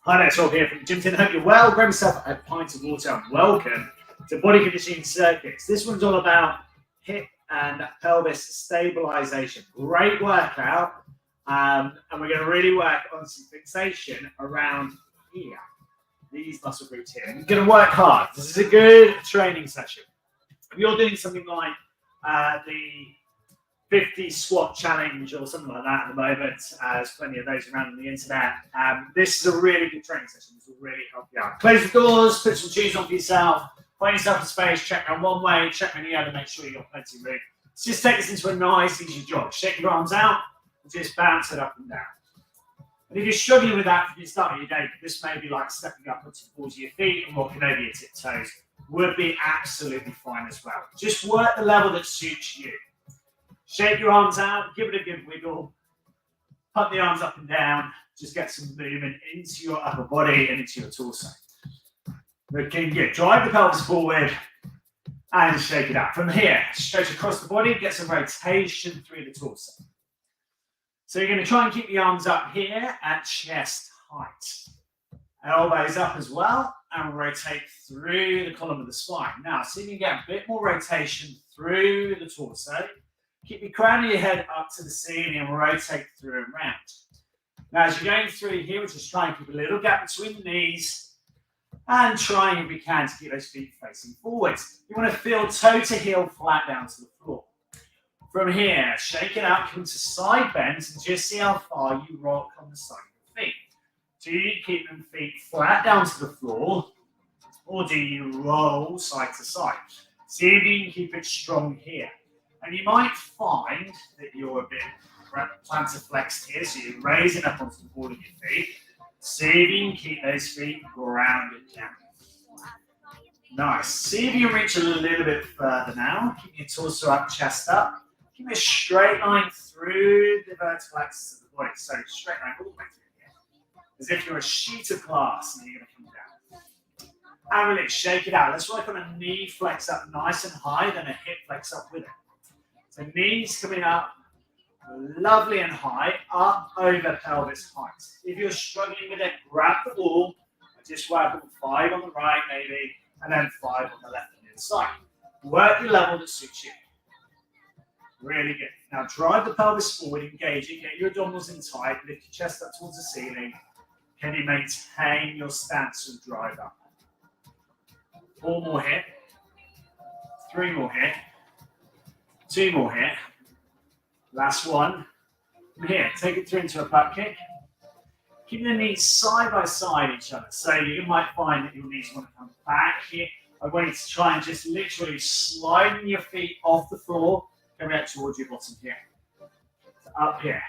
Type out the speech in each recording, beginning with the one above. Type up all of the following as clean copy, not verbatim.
Hi there, Rob here from the Gym Tin. Hope you're well. Grab yourself a pint of water and welcome to Body Conditioning Circuits. This one's all about hip and pelvis stabilisation. Great workout, and we're going to really work on some fixation around here, these muscle groups here. And you're going to work hard. This is a good training session. If you're doing something like the 50 squat challenge or something like that at the moment, there's plenty of those around on the internet. This is a really good training session. This will really help you out. Close the doors, put some shoes on for yourself, find yourself a space, check around one way, check around the other, make sure you've got plenty of room. Let's just take this into a nice, easy jog. Shake your arms out and just bounce it up and down. And if you're struggling with that from the start of your day, this may be like stepping up onto the balls of your feet and walking over your tiptoes, would be absolutely fine as well. Just work the level that suits you. Shake your arms out, give it a good wiggle, pump the arms up and down, just get some movement into your upper body and into your torso. Looking good. Drive the pelvis forward and shake it out. From here, stretch across the body, get some rotation through the torso. So you're going to try and keep the arms up here at chest height. Elbows up as well and rotate through the column of the spine. Now, see if you can get a bit more rotation through the torso. Keep your crown of your head up to the ceiling and rotate through and round. Now, as you're going through here, we're just trying to keep a little gap between the knees and trying, if we can, to keep those feet facing forwards. You want to feel toe to heel flat down to the floor. From here, shake it out, come to side bends and just see how far you rock on the side of your feet. Do you keep them feet flat down to the floor or do you roll side to side? See if you can keep it strong here. And you might find that you're a bit plantar flexed here, so you're raising up onto the ball of your feet. See if you can keep those feet grounded down. Nice. See if you can reach a little bit further now. Keep your torso up, chest up. Keep a straight line through the vertical axis of the body. So straight line all the way through here. As if you're a sheet of glass and you're going to come down. And release. Shake it out. Let's work on a knee flex up nice and high, then a hip flex up with it. So knees coming up, lovely and high, up over pelvis height. If you're struggling with it, grab the wall, and just work on 5 on the right maybe, and then 5 on the left and inside. Work the level that suits you. Really good. Now drive the pelvis forward, engage it, get your abdominals in tight, lift your chest up towards the ceiling. Can you maintain your stance and drive up? 4 more here. 3 more here. 2 more here. Last one. From here, take it through into a butt kick. Keep the knees side by side each other. So you might find that your knees want to come back here. I want you to try and just literally sliding your feet off the floor, coming out towards your bottom here. So up here.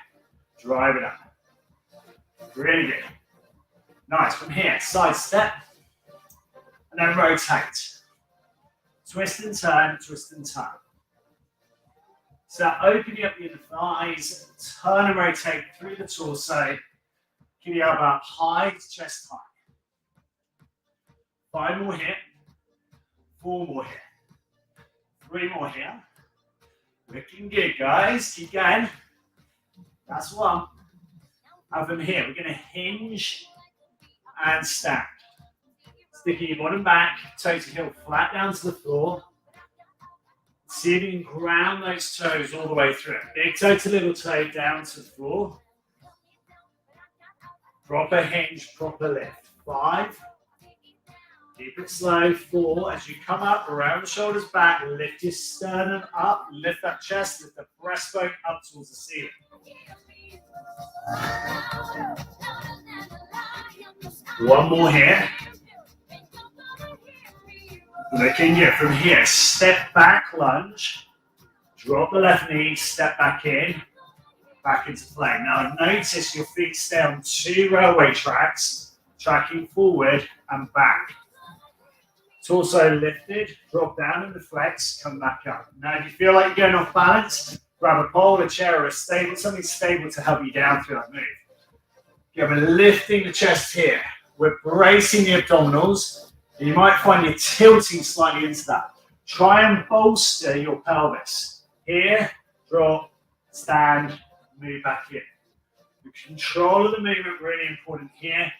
Drive it up. Really good. Nice. From here, side step. And then rotate. Twist and turn, twist and turn. So opening up the inner thighs, turn and rotate through the torso. Keep the elbow up high to chest high. 5 more here. 4 more here. 3 more here. Looking good, guys. Keep going. That's 1. And from here, we're going to hinge and stand. Sticking your bottom back, toe to heel flat down to the floor. See if you can ground those toes all the way through. Big toe to little toe down to the floor. Proper hinge, proper lift. 5. Keep it slow. 4. As you come up, around the shoulders back, lift your sternum up, lift that chest, lift the breastbone up towards the ceiling. One more here. Looking good. From here, step back, lunge. Drop the left knee, step back in, back into play. Now notice your feet stay on 2 railway tracks, tracking forward and back. Torso lifted, drop down and flex, come back up. Now if you feel like you're going off balance, grab a pole, a chair, or a stable, something stable to help you down through that move. Again, we're lifting the chest here. We're bracing the abdominals. You might find you're tilting slightly into that. Try and bolster your pelvis. Here, drop, stand, move back in. The control of the movement really important here.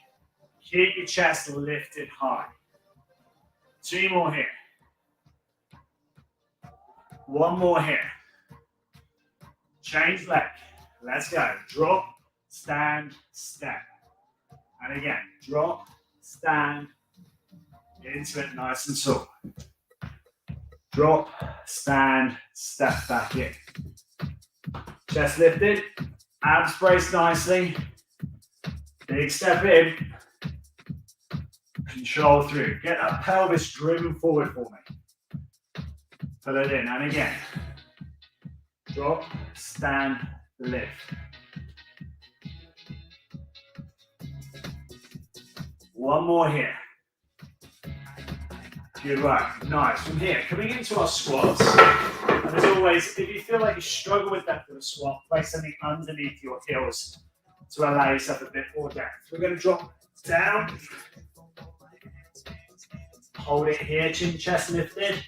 Keep your chest lifted high. 2 more here. 1 more here. Change leg. Let's go. Drop, stand, step. And again, drop, stand, into it nice and tall. Drop, stand, step back in. Chest lifted, abs braced nicely. Big step in. Control through. Get that pelvis driven forward for me. Pull it in, and again. Drop, stand, lift. One more here. Good work. Nice. From here, coming into our squats. And as always, if you feel like you struggle with that for the squat, place something underneath your heels to allow yourself a bit more depth. We're going to drop down. Hold it here, chin, chest lifted.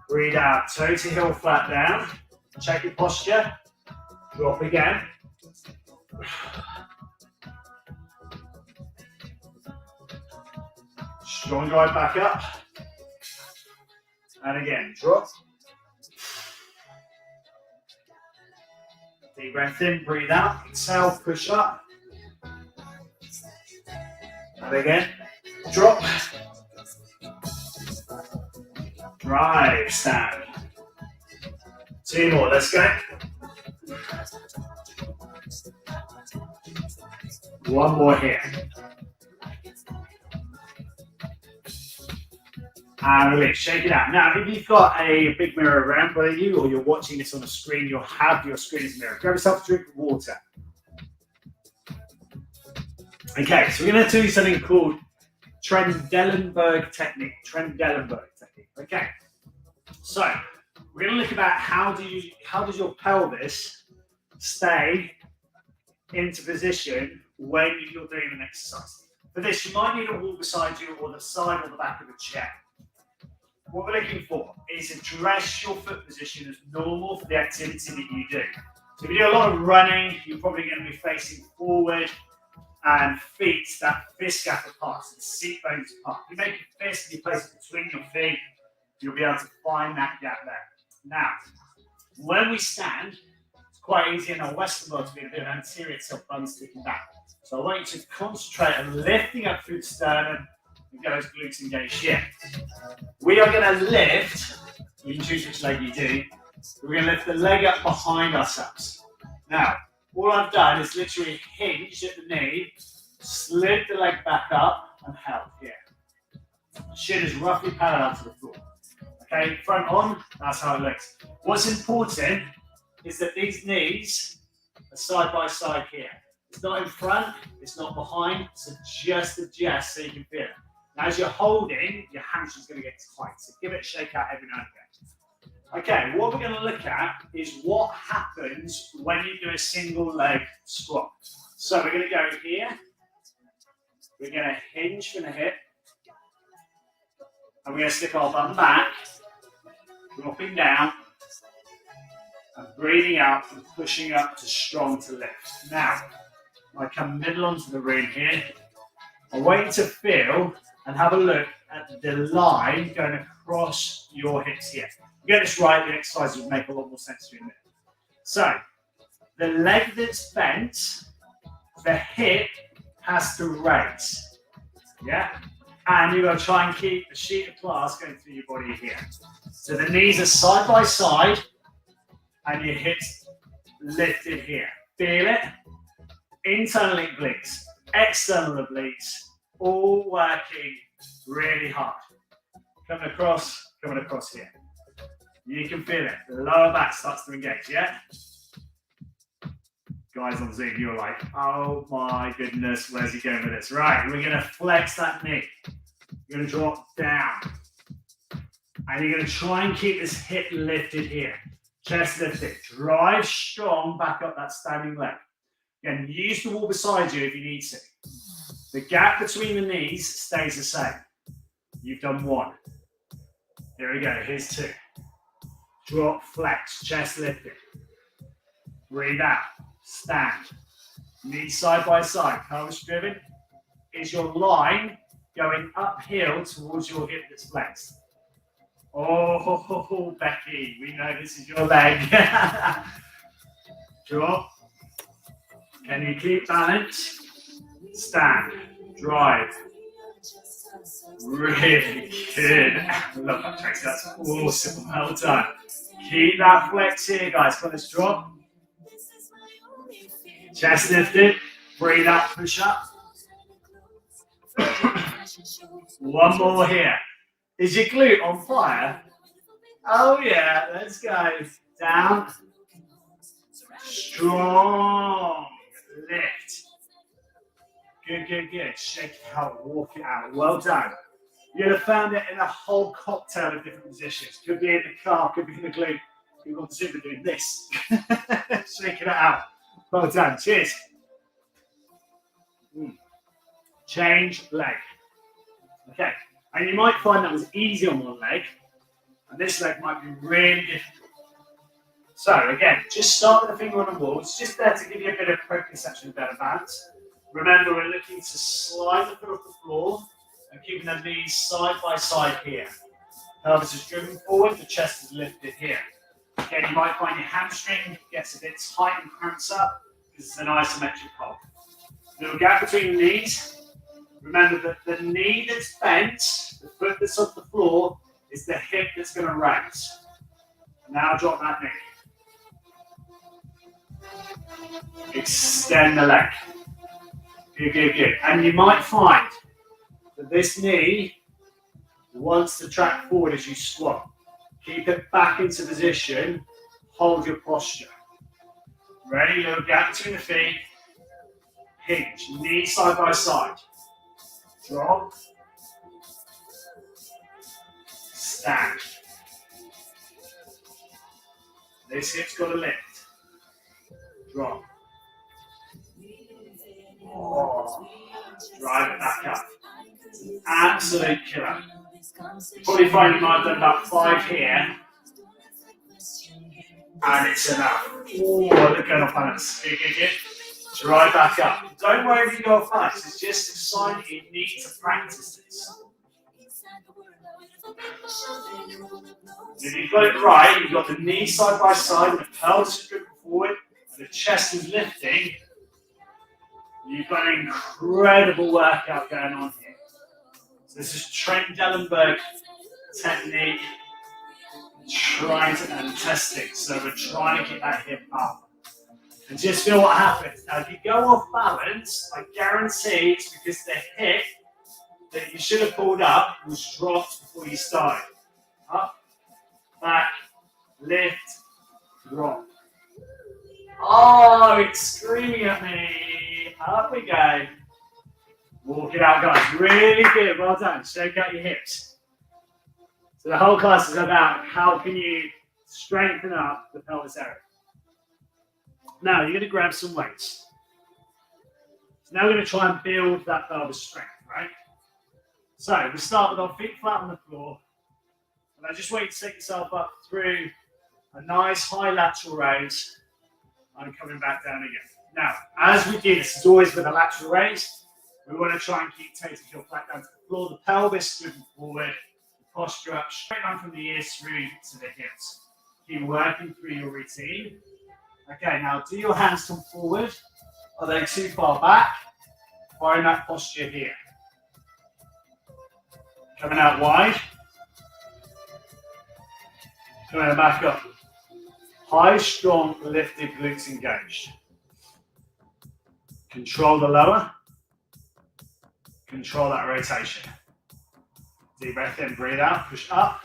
Breathe out, toe to heel flat down. Check your posture. Drop again. Strong drive back up. And again, drop. Deep breath in, breathe out. Exhale, push up. And again, drop. Drive, stand. 2 more, let's go. 1 more here. And release, shake it out. Now, if you've got a big mirror around by you or you're watching this on a screen, you'll have your screen as a mirror. Grab yourself a drink of water. Okay, so we're going to do something called Trendelenburg technique. Okay, so we're going to look about how does your pelvis stay into position when you're doing an exercise. For this, you might need a wall beside you or the side or the back of a chair. What we're looking for is to dress your foot position as normal for the activity that you do. So if you do a lot of running, you're probably going to be facing forward and feet that fist gap apart, so the seat bones apart. You make a fist and you place it between your feet, you'll be able to find that gap there. Now, when we stand, it's quite easy in our Western world to be a bit of anterior tilt, bum sticking back. So I want you to concentrate on lifting up through the sternum and get those glutes engaged here. We are going to lift, you can choose which leg you do, we're going to lift the leg up behind ourselves. Now, all I've done is literally hinge at the knee, slid the leg back up and held here. Shin is roughly parallel to the floor. Okay, front on, that's how it looks. What's important is that these knees are side by side here. It's not in front, it's not behind, so just adjust so you can feel it. Now, as you're holding, your hamstring's going to get tight, so give it a shake out every now and again. Okay, what we're going to look at is what happens when you do a single leg squat. So we're going to go here, we're going to hinge from the hip, and we're going to stick our bum back, dropping down, and breathing out and pushing up to strong to lift. Now, I come middle onto the room here. I want you to feel and have a look at the line going across your hips here. You get this right, the exercise will make a lot more sense to you in a minute. So, the leg that's bent, the hip has to raise. Yeah? And you're going to try and keep the sheet of glass going through your body here. So the knees are side by side and your hips lifted here. Feel it? Internal obliques, external obliques, all working really hard. Coming across here. You can feel it. The lower back starts to engage, yeah? Guys on Zoom, you're like, oh my goodness, where's he going with this? Right, we're going to flex that knee. You're going to drop down. And you're going to try and keep this hip lifted here. Chest lifted. Drive strong back up that standing leg. Again, use the wall beside you if you need to. The gap between the knees stays the same. You've done 1. Here we go, here's 2. Drop, flex, chest lifted. Breathe out, stand. Knees side by side, pelvis driven. is your line going uphill towards your hip that's flexed. Oh, Becky, we know this is your leg. Drop. Can you keep balance? Stand. Drive. Really good. Love that, Tracy. That's awesome. Well done. Keep that flex here, guys. Come on, let's drop. Chest lifted. Breathe out, push up. One more here. Is your glute on fire? Oh yeah, let's go. Down. Strong. Lift. Good, good, good. Shake it out, walk it out. Well done. You'd have found it in a whole cocktail of different positions. Could be in the car, could be in the glute. You've got Zumba doing this. Shaking it out. Well done. Cheers. Change leg. Okay. And you might find that was easy on one leg, and this leg might be really difficult. So again, just start with the finger on the wall. It's just there to give you a bit of proprioception, better balance. Remember, we're looking to slide the foot off the floor and keeping the knees side by side here. Pelvis is driven forward, the chest is lifted here. Again, you might find your hamstring gets a bit tight and cramps up because it's an isometric hold. Little gap between the knees. Remember that the knee that's bent, the foot that's off the floor, is the hip that's going to raise. Now drop that knee. Extend the leg. Good, good, good. And you might find that this knee wants to track forward as you squat. Keep it back into position. Hold your posture. Ready? Little gap between the feet. Hinge. Knees side by side. Drop. Stand. This hip's got to lift. Drop. Oh. Drive it back up. Absolute killer. Probably find you might have done about 5 here. And it's enough. Oh, look going off balance. Good, good, good. Drive back up. Don't worry if you go off balance. It's just a sign that you need to practice this. If you've got it right, you've got the knees side by side, and the pelvis is driven forward, and the chest is lifting. You've got an incredible workout going on here. So this is Trent Dellenberg technique, trying to and testing. So we're trying to get that hip up. And just feel what happens. Now, if you go off balance, I guarantee it's because the hip that you should have pulled up was dropped before you started. Up, back, lift, drop. Oh, it's screaming at me. Up we go. Walk it out, guys. Really good. Well done. Shake out your hips. So the whole class is about how can you strengthen up the pelvis area. Now, you're going to grab some weights. So now we're going to try and build that pelvis strength, right? So we start with our feet flat on the floor. And I just want you to take yourself up through a nice high lateral raise and coming back down again. Now, as we do this, is always with a lateral raise. We want to try and keep toes heel flat down to the floor. The pelvis moving forward, the posture up, straight line from the ears through to the hips. Keep working through your routine. Okay, now do your hands come forward? Are they too far back? Find that posture here. Coming out wide. Coming back up. High, strong, lifted glutes engaged. Control the lower. Control that rotation. Deep breath in, breathe out, push up.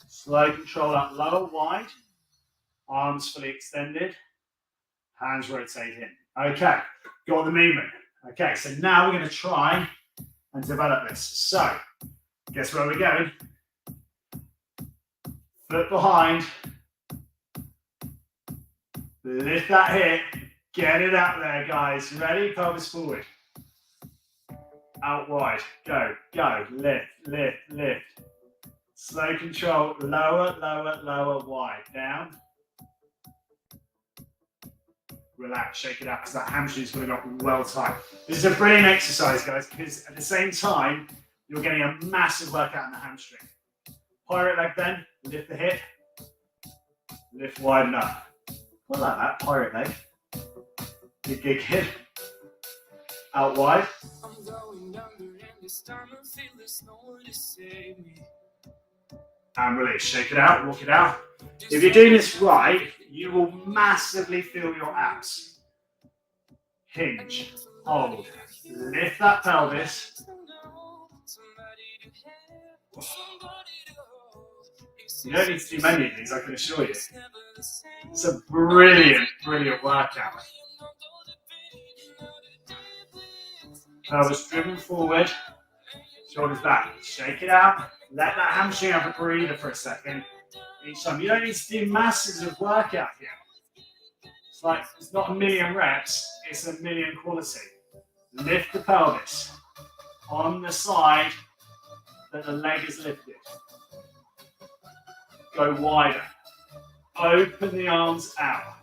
Slow control that lower, wide. Arms fully extended. Hands rotate in. Okay, got the movement. Okay, so now we're going to try and develop this. So, guess where we're going? Foot behind. Lift that hip. Get it out there, guys. Ready? Pelvis forward. Out wide. Go, go. Lift, lift, lift. Slow control. Lower, lower, lower, wide. Down. Relax, shake it out, because that hamstring's going to go well tight. This is a brilliant exercise, guys, because at the same time, you're getting a massive workout in the hamstring. Pirate leg bend, lift the hip, lift wide enough. I like that, pirate leg. Good gig hip. Out wide. And release, shake it out, walk it out. If you're doing this right, you will massively feel your abs. Hinge, hold, lift that pelvis. You don't need to do many of these, I can assure you. It's a brilliant, brilliant workout. Pelvis driven forward, shoulders back. Shake it out. Let that hamstring have a breather for a second. Each time. You don't need to do masses of workout here. It's like, it's not a million reps, it's a million quality. Lift the pelvis on the side that the leg is lifted. Go wider. Open the arms out.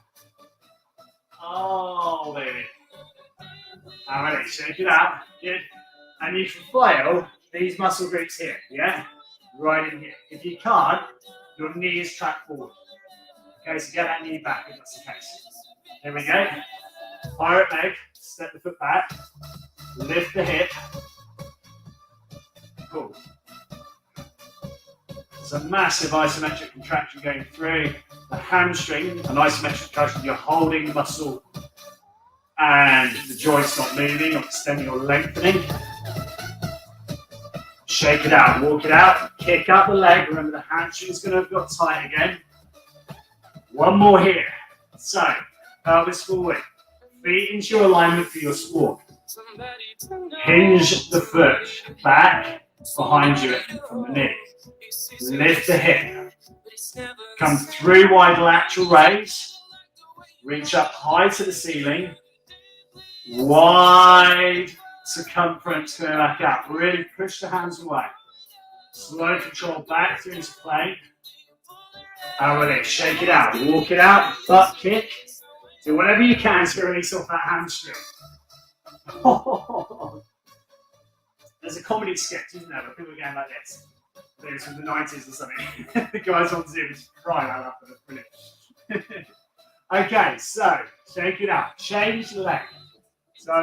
Oh, baby. Alright, shake it out. Good. And you can flail these muscle groups here, yeah? Right in here. If you can't, your knee is tracked forward. Okay, so get that knee back if that's the case. Here we go. Pirate leg, step the foot back, lift the hip. Cool. It's a massive isometric contraction going through the hamstring, an isometric contraction, you're holding the muscle and the joint's not moving, not extending or lengthening. Shake it out, walk it out, kick out the leg. Remember the hamstring's going to have got tight again. One more here. So, pelvis forward, feet into your alignment for your squat. Hinge the foot back behind you from the knee. Lift the hip. Come through wide lateral raise. Reach up high to the ceiling. Wide circumference going back out. Really push the hands away. Slow control back through into plank. And release. Shake it out. Walk it out. Butt kick. Do whatever you can to release off that hamstring. There's a comedy sketch, isn't there, where people are going like this. I think it's from the 90s or something. The guys on Zoom just crying out loud. That's brilliant. Okay, so shake it out. Change the leg. So I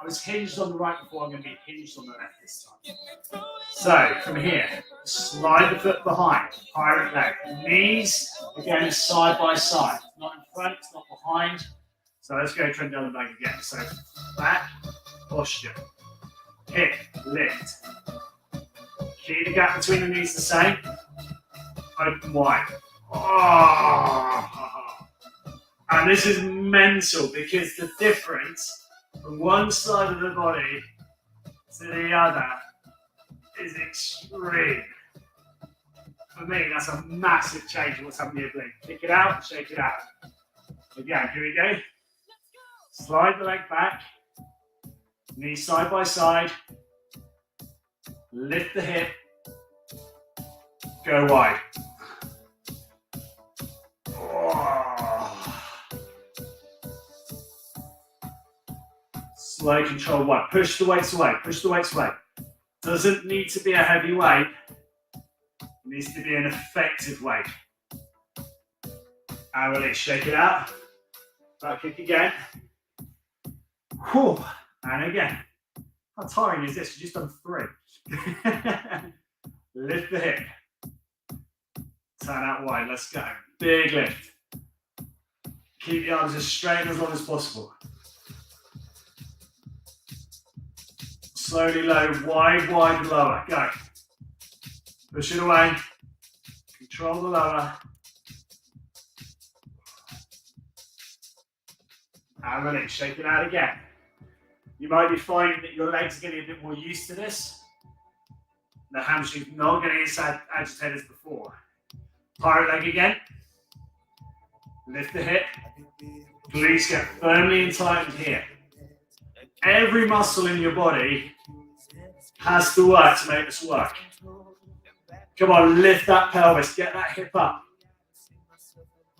was hinged on the right before, I'm going to be hinged on the left this time. So from here, slide the foot behind, pirate leg. Knees, again, side by side. Not in front, it's not behind. So let's go Trendelenburg back again. So back, posture, hip, lift. Keep the gap between the knees the same. Open wide. Oh. And this is mental because the difference from one side of the body to the other is extreme. For me, that's a massive change in what's happening here. Kick it out, shake it out. Again, here we go. Slide the leg back. Knees side by side. Lift the hip. Go wide. Slow control one. Push the weights away. Push the weights away. Doesn't need to be a heavy weight. It needs to be an effective weight. And release. Shake it out. Back kick again. Whew. And again. How tiring is this? You've just done 3. Lift the hip. Turn out wide. Let's go. Big lift. Keep the arms as straight as long as possible. Slowly low, wide, wide, lower. Go. Push it away. Control the lower. And release. Shake it out again. You might be finding that your legs are getting a bit more used to this. The hamstring's not getting as agitated as before. Pirate leg again. Lift the hip. Glutes get firmly and tightened here. Every muscle in your body has to work to make this work. Come on, lift that pelvis. Get that hip up.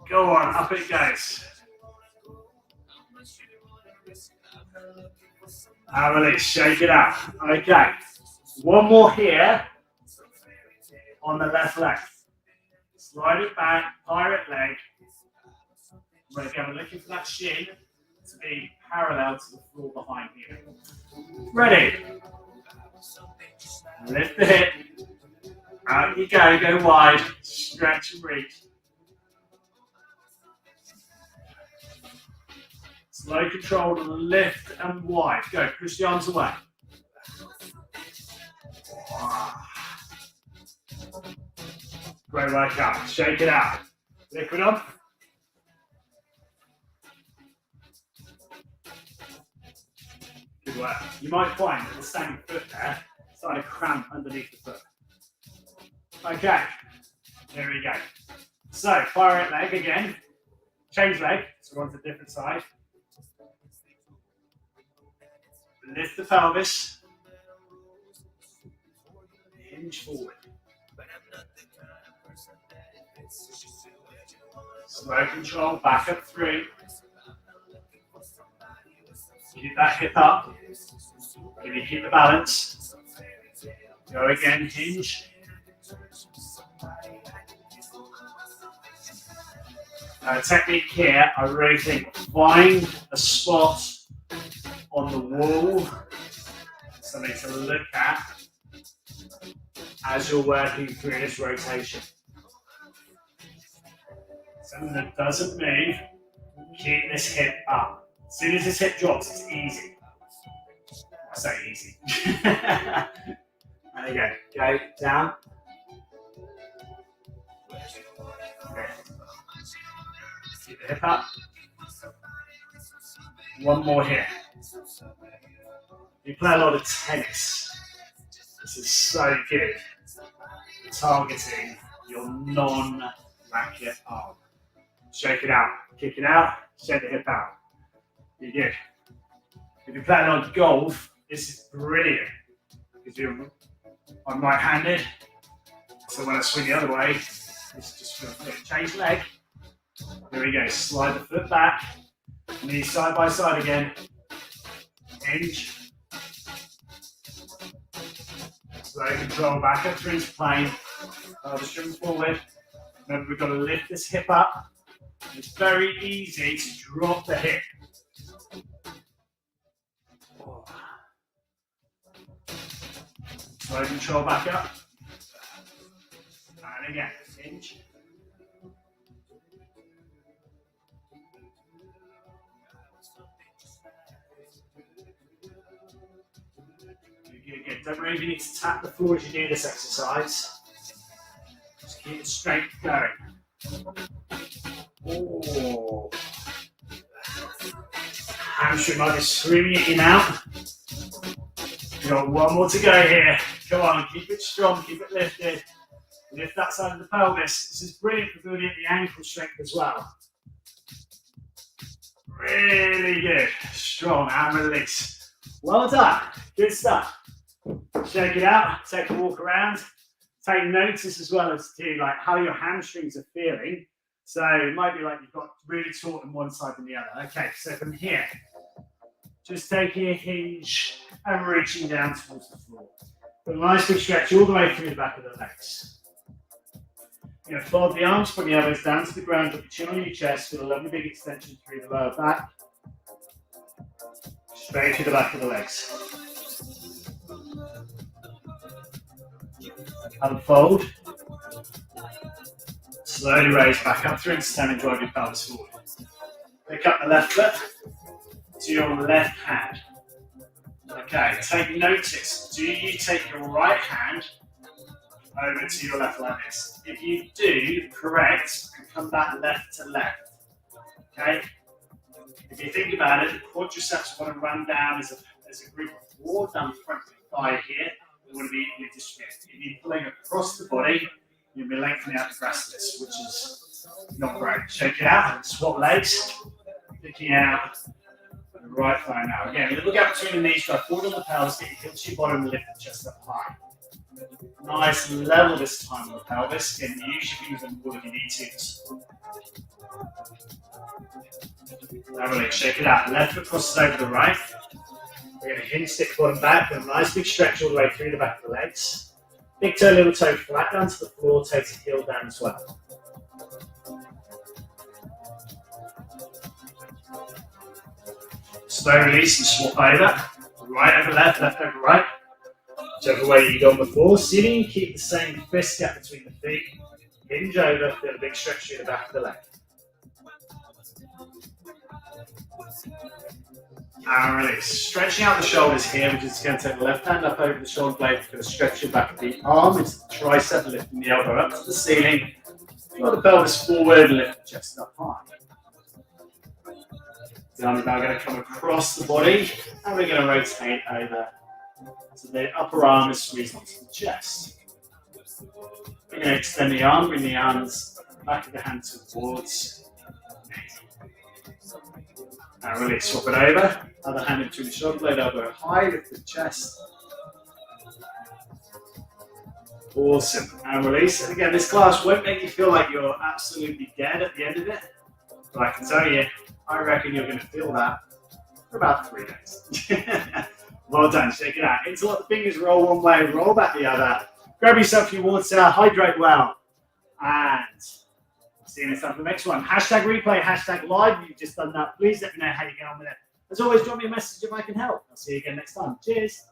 Go on, up it goes. And release, shake it out. Okay, one more here on the left leg. Slide it back, pirate leg. We're again looking for that shin to be parallel to the floor behind you. Ready? Lift the hip. Out you go, go wide. Stretch and reach. Slow control, lift and wide. Go, push the arms away. Great workout. Shake it out. Liquid on. Good work. You might find that the standing foot there started to cramp underneath the foot. Okay, here we go. So, fire it leg again. Change leg, so we're on to a different side. Lift the pelvis. Hinge forward. Slow control, back up through. Keep that hip up. Can you keep the balance? Go again, hinge. Technique here, I really think, find a spot on the wall, something to look at as you're working through this rotation. Something that doesn't move, keep this hip up. As soon as this hip drops, it's easy. I say easy. There you go. Go down. Okay. Keep the hip up. One more here. You play a lot of tennis. This is so good. Targeting your non-racket arm. Shake it out. Kick it out. Shake the hip out. You're good. If you're playing on golf, this is brilliant because I'm right-handed. So when I swing the other way, this is just going to change leg. Here we go. Slide the foot back. Knees side by side again. Hinge. Slow control back up through into plane. Pelvis trim forward. Remember, we've got to lift this hip up. It's very easy to drop the hip. Slow control back up. And again, hinge. Good. Don't really need to tap the floor as you do this exercise. Just keep the strength going. Oh. Hamstring might be screaming at you now. We've got one more to go here. Come on, keep it strong, keep it lifted. Lift that side of the pelvis. This is brilliant for building up the ankle strength as well. Really good. Strong and release. Well done. Good stuff. Shake it out. Take a walk around. Take notice as well as to like how your hamstrings are feeling. So it might be like you've got really taut on one side than the other. Okay, so from here, just taking a hinge and reaching down towards the floor. But a nice big stretch all the way through the back of the legs. You're going to fold the arms, put the elbows down to the ground, drop your chin on your chest, with a lovely big extension through the lower back. Straight to the back of the legs. Unfold. Slowly raise back up through and stand and drive your pelvis forward. Pick up the left foot to your left hand. Okay, take notice. Do you take your right hand over to your left like this? If you do, correct, and come back left to left. Okay? If you think about it, the quadriceps want to run down as a group of four down the front of the thigh here. They want to be equally distributed. If you're pulling across the body, you'll be lengthening out the gracilis, which is not great. Shake it out and swap legs. Picking out the right thigh now. Again, a little gap between the knees, drive forward on the pelvis, get your hips to your bottom, lift the chest up high. Nice level this time on the pelvis. Again, use your fingers on the wall if you need to. Now release, shake it out. Left foot crosses over the right. We're going to hinge stick bottom back, and a nice big stretch all the way through the back of the legs. Big toe, little toe flat down to the floor, takes the heel down as well. Slow release and swap over. Right over left, left over right. Whichever way you've gone before. Sitting, keep the same fist gap between the feet. Hinge over, feel a big stretch through the back of the leg. And release. Stretching out the shoulders here, which is going to take the left hand up over the shoulder blade. We're going to stretch your back of the arm into the tricep, lifting the elbow up to the ceiling. Draw the pelvis forward, lift the chest up high. The arm is now going to come across the body, and we're going to rotate over. So the upper arm is squeezed onto the chest. We're going to extend the arm, bring the arms back of the hand towards me. And release, swap it over. Other hand in between the shoulder blade, elbow high, lift the chest. Awesome. And release. And again, this class won't make you feel like you're absolutely dead at the end of it. But I can tell you, I reckon you're going to feel that for about 3 days. Well done. Shake it out. Interlock the fingers, roll one way, roll back the other. Grab yourself your water, hydrate well. And see you next time for the next one. Hashtag replay, hashtag live. You've just done that. Please let me know how you get on with it. As always, drop me a message if I can help. I'll see you again next time. Cheers.